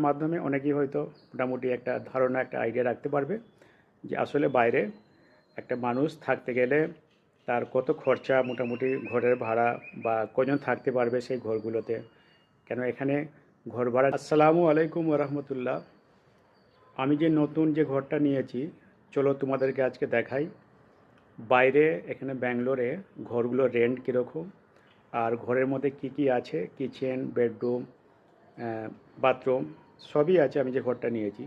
মাধ্যমে অনেকেই হয়তো মোটামুটি একটা ধারণা, একটা আইডিয়া রাখতে পারবে যে আসলে বাইরে একটা মানুষ থাকতে গেলে তার কত খরচা, মোটামুটি ঘরের ভাড়া বা কজন থাকতে পারবে সেই ঘরগুলোতে। কেন এখানে ঘর ভাড়া। আসসালামু আলাইকুম রহমতুল্লাহ। আমি যে নতুন যে ঘরটা নিয়েছি, চলো তোমাদেরকে আজকে দেখাই বাইরে এখানে ব্যাঙ্গালোরে ঘরগুলো রেন্ট কীরকম, আর ঘরের মধ্যে কি কি আছে, কিচেন, বেডরুম, বাথরুম সবই আছে। আমি যে ঘরটা নিয়েছি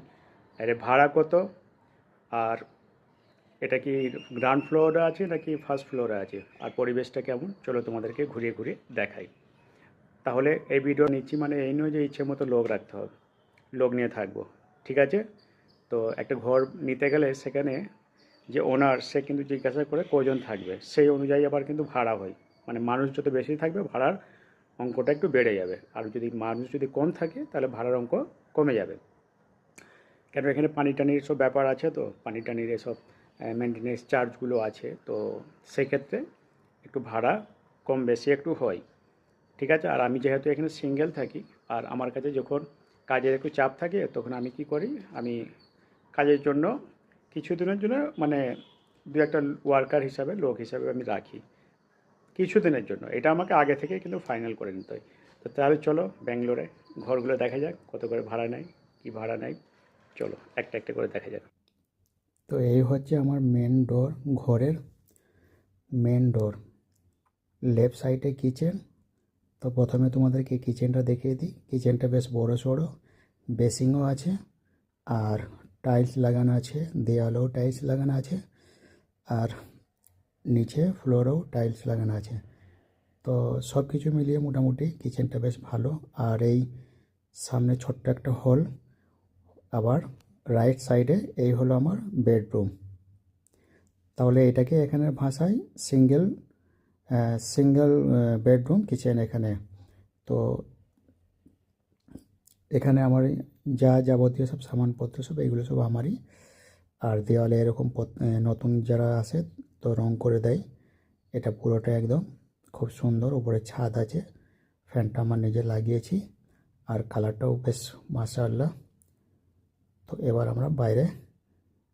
এর ভাড়া কত, আর এটা কি গ্রাউন্ড ফ্লোরে আছে নাকি ফার্স্ট ফ্লোরে আছে, আর পরিবেশটা কেমন, চলো তোমাদেরকে ঘুরিয়ে ঘুরিয়ে দেখাই। তাহলে এই ভিডিও নিচ্ছি মানে এই নয় যে ইচ্ছে মতো লোক রাখতে হবে, লোক নিয়ে থাকবো, ঠিক আছে? তো একটা ঘর নিতে গেলে সেখানে যে ওনার, সে কিন্তু জিজ্ঞাসা করে কজন থাকবে, সেই অনুযায়ী আবার কিন্তু ভাড়া হয়। মানে মানুষ যত বেশি থাকবে ভাড়ার অঙ্কটা একটু বেড়ে যাবে, আর যদি মানুষ যদি কম থাকে তাহলে ভাড়ার অঙ্ক কমে যাবে। কেন এখানে পানি টানির সব ব্যাপার আছে, তো পানি টানির এসব মেনটেনেন্স চার্জগুলো আছে, তো সেক্ষেত্রে একটু ভাড়া কম বেশি একটু হয়, ঠিক আছে? আর আমি যেহেতু এখানে সিঙ্গেল থাকি, আর আমার কাছে যখন কাজের একটু চাপ থাকে তখন আমি কি করি, আমি কাজের জন্য কিছুদিনের জন্য মানে দু একটা ওয়ার্কার হিসাবে, লোক হিসাবে আমি রাখি কিছুদিনের জন্য। এটা আমাকে আগে থেকে কিন্তু ফাইনাল করে নিতে হয়। তো তাহলে চলো ব্যাঙ্গালোরে ঘরগুলো দেখা যাক, কত করে ভাড়া নেয়, কী ভাড়া নেয়, চলো একটা একটা করে দেখা যাক। তো এই হচ্ছে আমার মেন ডোর, ঘরের মেন ডোর, লেফট সাইডে কিচেন। তো প্রথমে তোমাদেরকে কিচেনটা দেখিয়ে দিই। কিচেনটা বেশ বড় সড়ো, বেসিংও আছে, আর টাইলস লাগানো আছে, দেওয়ালেও টাইলস লাগানো আছে, আর নিচে ফ্লোরেও টাইলস লাগানো আছে। তো সব কিছু মিলিয়ে মোটামুটি কিচেনটা বেশ ভালো। আর এই সামনে ছোট্ট একটা হল, আবার রাইট সাইডে এই হলো আমার বেডরুম। তাহলে এটাকে এখানে ভাষায় সিঙ্গেল সিঙ্গেল বেডরুম কিচেন এখানে। তো এখানে আমার যা যাবতীয় সব সামানপত্র সব এগুলো সব আমারই। আর দেওয়ালে এরকম নতুন যারা আসে তো রং করে দেয়। এটা পুরোটা একদম খুব সুন্দর, উপরে ছাদ আছে, ফ্যানটা আমার নিজে লাগিয়েছি, আর কালারটাও বেশ মাশাআল্লাহ। তো এবার আমরা বাইরে,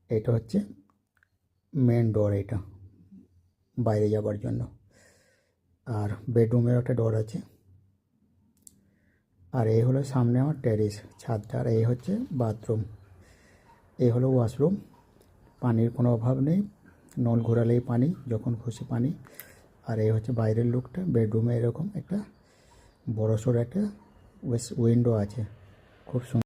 এটা হচ্ছে মেন ডোর, এটা বাইরে যাবার জন্য। আর বেডরুমের একটা ডোর আছে। আর এই হলো সামনে আমার টেরেস, ছাদটা। আর এই হচ্ছে বাথরুম, এই হলো ওয়াশরুম। পানির কোনো অভাব নেই, নল ঘোরালেই পানি, যখন খুশি পানি। আর এই হচ্ছে বাইরের লুকটা। বেডরুমে এরকম একটা বড়সড় একটা উইন্ডো আছে, খুব সুন্দর।